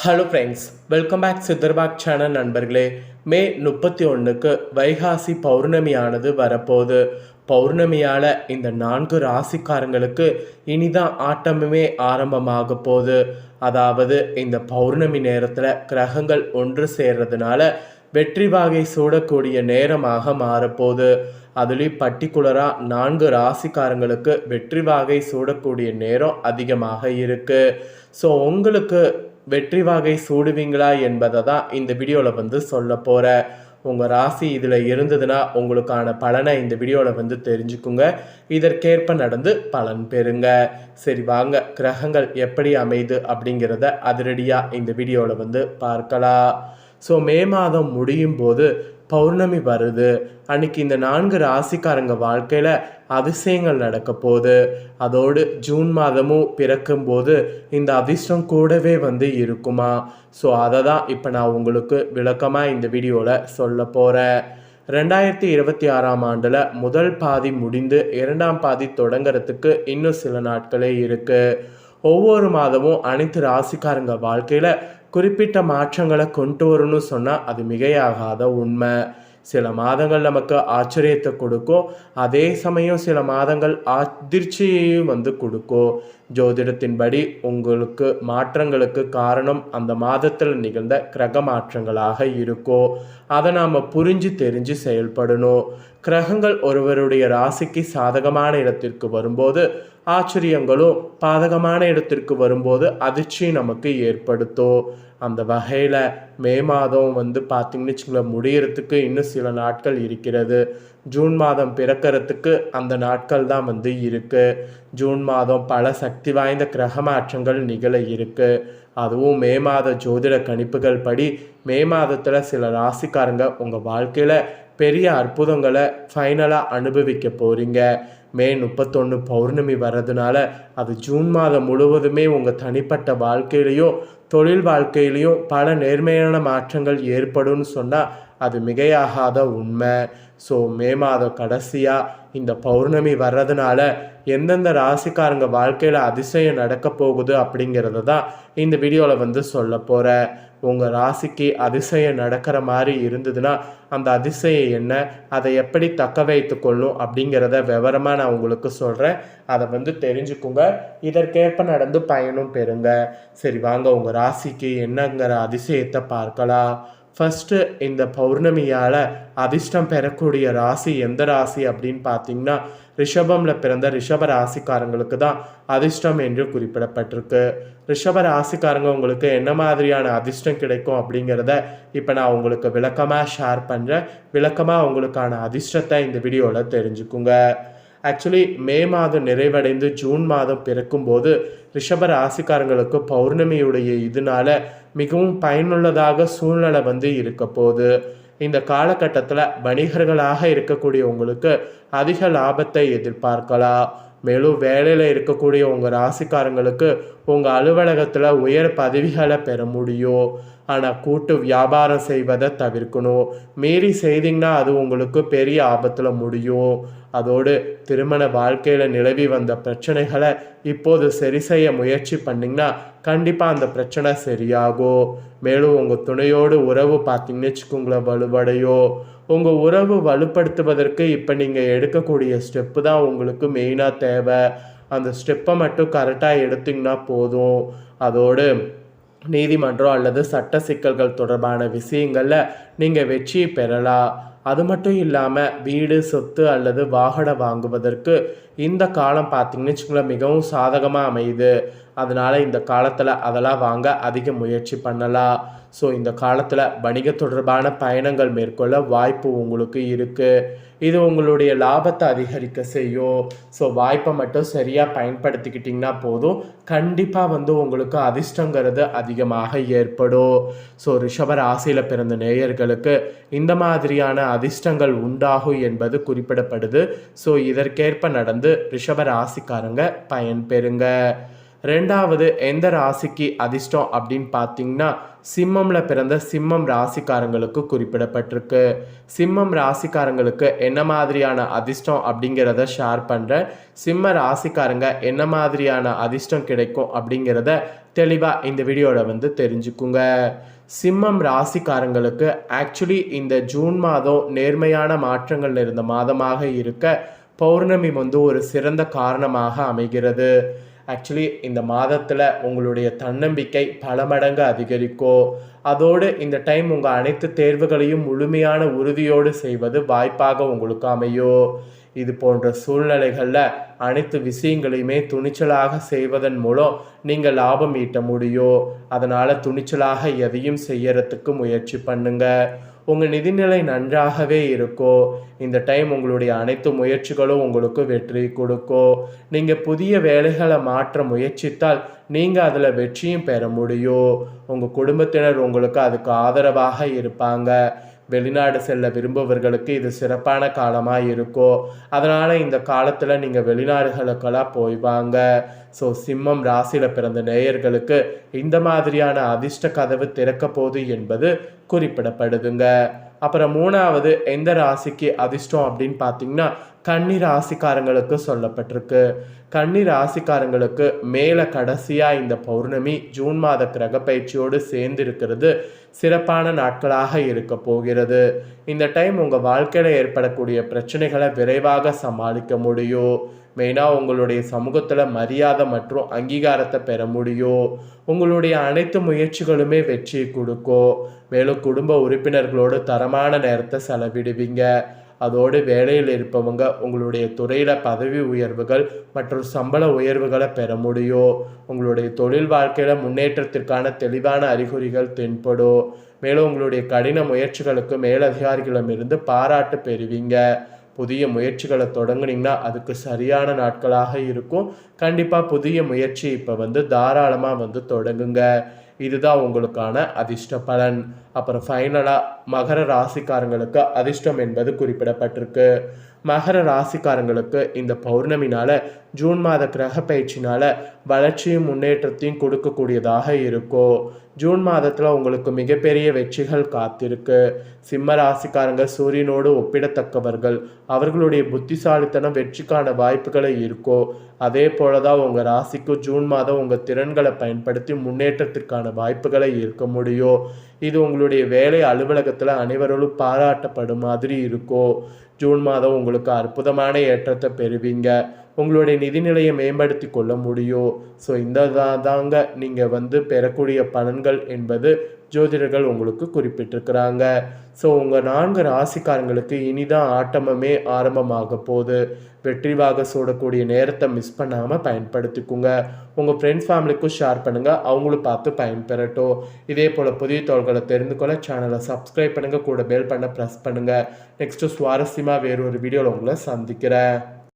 Hello friends, welcome back Siddharbag channel நண்பர்களே. May 31க்கு வைகாசி பௌர்ணமியானது வரப்போகுது. பௌர்ணமியால் இந்த 4 ராசிக்காரங்களுக்கு இனிதான் ஆட்டமுமே ஆரம்பமாக போகுது. அதாவது இந்த பௌர்ணமி நேரத்தில் கிரகங்கள் ஒன்று சேர்றதுனால வெற்றி வாகை சூடக்கூடிய நேரமாக மாறப்போகுது. அதுலேயும் பர்டிகுலராக 4 ராசிக்காரங்களுக்கு வெற்றி வாகை சூடக்கூடிய நேரம் அதிகமாக இருக்குது. ஸோ உங்களுக்கு வெற்றி வாகை சூடுவீங்களா என்பதை தான் இந்த வீடியோவில் சொல்ல போகிறேன். உங்கள் ராசி இதில் இருந்ததுன்னா உங்களுக்கான பலனை இந்த வீடியோவில் தெரிஞ்சுக்குங்க. இதற்கேற்ப நடந்து பலன் பெறுங்க. சரி வாங்க, கிரகங்கள் எப்படி அமைது அப்படிங்கிறத அதிரடியாக இந்த வீடியோவில் பார்க்கலாம். ஸோ மே மாதம் முடியும் போது பௌர்ணமி வருது. அன்னைக்கு இந்த 4 ராசிக்காரங்க வாழ்க்கையில் அதிசயங்கள் நடக்க போகுது. அதோடு ஜூன் மாதமும் பிறக்கும்போது இந்த அதிர்ஷ்டம் கூடவே இருக்குமா. ஸோ அதை தான் இப்போ நான் உங்களுக்கு விளக்கமாக இந்த வீடியோவில் சொல்ல போகிறேன். 2026ஆம் ஆண்டில் முதல் பாதி முடிந்து 2ஆம் பாதி தொடங்கிறதுக்கு இன்னும் சில நாட்களே இருக்குது. ஒவ்வொரு மாதமும் அனைத்து ராசிக்காரங்க வாழ்க்கையில் குறிப்பிட்ட மாற்றங்களை கொண்டு வரணும்னு சொன்னால் அது மிகையாகாத உண்மை. சில மாதங்கள் நமக்கு ஆச்சரியத்தை கொடுக்கும், அதே சமயம் சில மாதங்கள் அதிர்ச்சியையும் கொடுக்கும். ஜோதிடத்தின்படி உங்களுக்கு மாற்றங்களுக்கு காரணம் அந்த மாதத்தில் நிகழ்ந்த கிரக மாற்றங்களாக இருக்கும். அதை நாம் புரிஞ்சு தெரிஞ்சு செயல்படணும். கிரகங்கள் ஒருவருடைய ராசிக்கு சாதகமான இடத்திற்கு வரும்போது ஆச்சரியங்களும், பாதகமான இடத்திற்கு வரும்போது அதிர்ச்சியும் நமக்கு ஏற்படுத்தும். அந்த வகையில் மே மாதம் பார்த்திங்கன்னு வச்சுங்களேன், முடியறதுக்கு இன்னும் சில நாட்கள் இருக்கிறது. ஜூன் மாதம் பிறக்கிறதுக்கு அந்த நாட்கள் தான் இருக்குது. ஜூன் மாதம் பல சக்தி வாய்ந்த கிரக மாற்றங்கள் நிகழ இருக்குது. அதுவும் மே மாத ஜோதிட கணிப்புகள் படி மே மாதத்தில் சில ராசிக்காரங்க உங்கள் வாழ்க்கையில் பெரிய அற்புதங்களை ஃபைனலாக அனுபவிக்க போகிறீங்க. மே 31 பௌர்ணமி வர்றதுனால அது ஜூன் மாதம் முழுவதுமே உங்கள் தனிப்பட்ட வாழ்க்கையிலையும் தொழில் வாழ்க்கையிலையும் பல நேர்மையான மாற்றங்கள் ஏற்படும்னு சொன்னால் அது மிகையாகாத உண்மை. ஸோ மே மாதம் கடைசியாக இந்த பௌர்ணமி வர்றதுனால எந்தெந்த ராசிக்காரங்க வாழ்க்கையில் அதிசயம் நடக்க போகுது அப்படிங்கிறத தான் இந்த வீடியோவில் சொல்ல போகிறேன். உங்கள் ராசிக்கு அதிசயம் நடக்கிற மாதிரி இருந்ததுன்னா அந்த அதிசயம் என்ன, அதை எப்படி தக்க வைத்து கொள்ளும் அப்படிங்கிறத விவரமாக நான் உங்களுக்கு சொல்கிறேன். அதை தெரிஞ்சுக்குங்க. இதற்கேற்ப நடந்து பயனும் பெறுங்க. சரி வாங்க, உங்கள் ராசிக்கு என்னங்கிற அதிசயத்தை பார்க்கலாம். ஃபஸ்ட்டு, இந்த பௌர்ணமியால் அதிர்ஷ்டம் பெறக்கூடிய ராசி எந்த ராசி அப்படின்னு பார்த்தீங்கன்னா ரிஷபமில் பிறந்த ரிஷப ராசிக்காரங்களுக்கு தான் அதிர்ஷ்டம் என்று குறிப்பிடப்பட்டிருக்கு. ரிஷப ராசிக்காரங்க உங்களுக்கு என்ன மாதிரியான அதிர்ஷ்டம் கிடைக்கும் அப்படிங்கிறத இப்போ நான் உங்களுக்கு விளக்கமாக ஷேர் பண்ணுறேன். விளக்கமாக உங்களுக்கான அதிர்ஷ்டத்தை இந்த வீடியோவில் தெரிஞ்சுக்குங்க. ஆக்சுவலி மே மாதம் நிறைவடைந்து ஜூன் மாதம் பிறக்கும்போது ரிஷப ராசிக்காரங்களுக்கு பௌர்ணமியுடைய இதனால மிகவும் பயனுள்ளதாக சூழ்நிலை இருக்க போகுது. இந்த காலகட்டத்தில் வணிகர்களாக இருக்கக்கூடிய உங்களுக்கு அதிக லாபத்தை எதிர்பார்க்கலாம். மேலும் வேலையில் இருக்கக்கூடிய உங்கள் ராசிக்காரங்களுக்கு உங்கள் அலுவலகத்தில் உயர் பதவிகளை பெற முடியும். ஆனால் கூட்டு வியாபாரம் செய்வதை தவிர்க்கணும். மீறி செய்தீங்கன்னா அது உங்களுக்கு பெரிய ஆபத்தில் முடியும். அதோடு திருமண வாழ்க்கையில் நிலவி வந்த பிரச்சனைகளை இப்போது சரி செய்ய முயற்சி பண்ணிங்கன்னா கண்டிப்பாக அந்த பிரச்சனை சரியாகும். மேலும் உங்கள் துணையோடு உறவு பார்த்தீங்கன்னு வச்சுக்கோங்களேன் வலுவடையும். உங்கள் உறவு வலுப்படுத்துவதற்கு இப்போ நீங்கள் எடுக்கக்கூடிய ஸ்டெப்பு தான் உங்களுக்கு மெயினாக தேவை. அந்த ஸ்டெப்பை மட்டும் கரெக்டாக எடுத்திங்கன்னா போதும். அதோடு நீதிமன்றம் அல்லது சட்ட சிக்கல்கள் தொடர்பான விஷயங்களில் நீங்கள் வெற்றி பெறலாம். அது மட்டும் இல்லாமல் வீடு, சொத்து அல்லது வாகனம் வாங்குவதற்கு இந்த காலம் பார்த்திங்கன்னு வச்சுக்கோங்களேன் மிகவும் சாதகமாக அமையுது. அதனால் இந்த காலத்தில் அதெல்லாம் வாங்க அதிக முயற்சி பண்ணலாம். ஸோ இந்த காலத்தில் வணிக தொடர்பான பயணங்கள் மேற்கொள்ள வாய்ப்பு உங்களுக்கு இருக்குது. இது உங்களுடைய லாபத்தை அதிகரிக்க செய்யும். ஸோ வாய்ப்பை மட்டும் சரியாக பயன்படுத்திக்கிட்டிங்கன்னா போதும். கண்டிப்பாக உங்களுக்கு அதிர்ஷ்டங்கிறது அதிகமாக ஏற்படும். ஸோ ரிஷப ராசியில் பிறந்த நேயர்களுக்கு இந்த மாதிரியான அதிர்ஷ்டங்கள் உண்டாகும் என்பது குறிப்பிடப்படுது. ஸோ இதற்கேற்ப நடந்து ரிஷப ராசிக்காரங்க பயன்பெறுங்க. ரெண்டாவது எந்த ராசிக்கு அதிர்ஷ்டம் அப்படின்னு பார்த்தீங்கன்னா சிம்மம்ல பிறந்த சிம்மம் ராசிக்காரங்களுக்கு குறிப்பிடப்பட்டிருக்கு. சிம்மம் ராசிக்காரங்களுக்கு என்ன மாதிரியான அதிர்ஷ்டம் அப்படிங்கிறத ஷேர் பண்ணுறேன். சிம்ம ராசிக்காரங்க என்ன மாதிரியான அதிர்ஷ்டம் கிடைக்கும் அப்படிங்கிறத தெளிவாக இந்த வீடியோவில் தெரிஞ்சுக்குங்க. சிம்மம் ராசிக்காரங்களுக்கு ஆக்சுவலி இந்த ஜூன் மாதம் நேர்மையான மாற்றங்கள் இருந்த மாதமாக இருக்க பௌர்ணமி ஒரு சிறந்த காரணமாக அமைகிறது. ஆக்சுவலி இந்த மாதத்தில் உங்களுடைய தன்னம்பிக்கை பல மடங்கு அதிகரிக்கும். அதோடு இந்த டைம் உங்கள் அனைத்து தேர்வுகளையும் முழுமையான உறுதியோடு செய்வது வாய்ப்பாக உங்களுக்கு அமையும். இது போன்ற சூழ்நிலைகளில் அனைத்து விஷயங்களையுமே துணிச்சலாக செய்வதன் மூலம் நீங்கள் லாபம் ஈட்ட முடியும். அதனால் துணிச்சலாக எதையும் செய்யறதுக்கு முயற்சி பண்ணுங்க. உங்கள் நிதிநிலை நன்றாகவே இருக்கும். இந்த டைம் உங்களுடைய அனைத்து முயற்சிகளும் உங்களுக்கு வெற்றி கொடுக்கும். நீங்கள் புதிய வேலைகளை மாற்ற முயற்சித்தால் நீங்கள் அதில் வெற்றியும் பெற முடியும். உங்கள் குடும்பத்தினர் உங்களுக்கு அதுக்கு ஆதரவாக இருப்பாங்க. வெளிநாடு செல்ல விரும்புபவர்களுக்கு இது சிறப்பான காலமாக இருக்கும். அதனால் இந்த காலத்தில் நீங்கள் வெளிநாடுகளுக்கெல்லாம் போய் வாங்க. ஸோ சிம்மம் ராசியில் பிறந்த நேயர்களுக்கு இந்த மாதிரியான அதிர்ஷ்ட கதவு திறக்க போகுது என்பது குறிப்பிடப்படுதுங்க. அப்புறம் மூணாவது எந்த ராசிக்கு அதிர்ஷ்டம் அப்படின்னு பார்த்தீங்கன்னா கன்னி ராசிக்காரங்களுக்கு சொல்லப்பட்டிருக்கு. கன்னி ராசிக்காரங்களுக்கு மேலே கடைசியாக இந்த பௌர்ணமி ஜூன் மாத கிரக பயிற்சியோடு சேர்ந்து இருக்கிறது சிறப்பான நாட்களாக இருக்க போகிறது. இந்த டைம் உங்கள் வாழ்க்கையில் ஏற்படக்கூடிய பிரச்சனைகளை விரைவாக சமாளிக்க முடியும். மெயினாக உங்களுடைய சமூகத்தில் மரியாதை மற்றும் அங்கீகாரத்தை பெற முடியும். உங்களுடைய அனைத்து முயற்சிகளுமே வெற்றி கொடுக்கும். மேலும் குடும்ப உறுப்பினர்களோடு தரமான நேரத்தை செலவிடுவீங்க. அதோடு வேலையில் இருப்பவங்க உங்களுடைய துறையில் பதவி உயர்வுகள் மற்றும் சம்பள உயர்வுகளை பெற முடியும். உங்களுடைய தொழில் வாழ்க்கையில் முன்னேற்றத்திற்கான தெளிவான அறிகுறிகள் தென்படும். மேலும் உங்களுடைய கடின முயற்சிகளுக்கு மேலதிகாரிகளிடமிருந்து பாராட்டு பெறுவீங்க. புதிய முயற்சிகளை தொடங்குனீங்கன்னா அதுக்கு சரியான நாட்களாக இருக்கும். கண்டிப்பாக புதிய முயற்சி இப்போ தாராளமாக தொடங்குங்க. இதுதான் உங்களுக்கான அதிர்ஷ்ட பலன். அப்புறம் ஃபைனலாக மகர ராசிக்காரங்களுக்கு அதிர்ஷ்டம் என்பது குறிப்பிடப்பட்டிருக்கு. மகர ராசிக்காரங்களுக்கு இந்த பௌர்ணமினால ஜூன் மாத கிரக பயிற்சினால வளர்ச்சியும் முன்னேற்றத்தையும் கொடுக்கக்கூடியதாக இருக்கும். ஜூன் மாதத்தில் உங்களுக்கு மிகப்பெரிய வெற்றிகள் காத்திருக்கு. சிம்ம ராசிக்காரங்க சூரியனோடு ஒப்பிடத்தக்கவர்கள். அவர்களுடைய புத்திசாலித்தனம் வெற்றிக்கான வாய்ப்புகளை இருக்கும். அதே போல தான் உங்கள் ராசிக்கு ஜூன் மாதம் உங்கள் திறன்களை பயன்படுத்தி முன்னேற்றத்திற்கான வாய்ப்புகளை இருக்க முடியும். இது உங்களுடைய வேலை அலுவலகத்தில் அனைவரும் பாராட்டப்படும் மாதிரி இருக்கும். ஜூன் மாதம் உங்களுக்கு அற்புதமான ஏற்றத்தை பெறுவீங்க. உங்களுடைய நிதிநிலையை மேம்படுத்தி கொள்ள முடியும். ஸோ இந்த தாங்க நீங்கள் பெறக்கூடிய பலன்கள் என்பது ஜோதிடர்கள் உங்களுக்கு குறிப்பிட்டிருக்கிறாங்க. ஸோ உங்கள் 4 ராசிக்காரங்களுக்கு இனிதான் ஆட்டமுமே ஆரம்பமாக போகுது. வெற்றிவாக சூடக்கூடிய நேரத்தை மிஸ் பண்ணாமல் பயன்படுத்திக்குங்க. உங்கள் ஃப்ரெண்ட்ஸ் ஃபேமிலிக்கும் ஷேர் பண்ணுங்கள். அவங்களும் பார்த்து பயன்பெறட்டும். இதே போல் புதிய தகவல்களை தெரிந்து கொள்ள சேனலை சப்ஸ்கிரைப் பண்ணுங்கள். கூட பெல் பண்ண ப்ரெஸ் பண்ணுங்கள். நெக்ஸ்ட்டு சுவாரஸ்யமாக வேறு ஒரு வீடியோவில் உங்களை சந்திக்கிறேன்.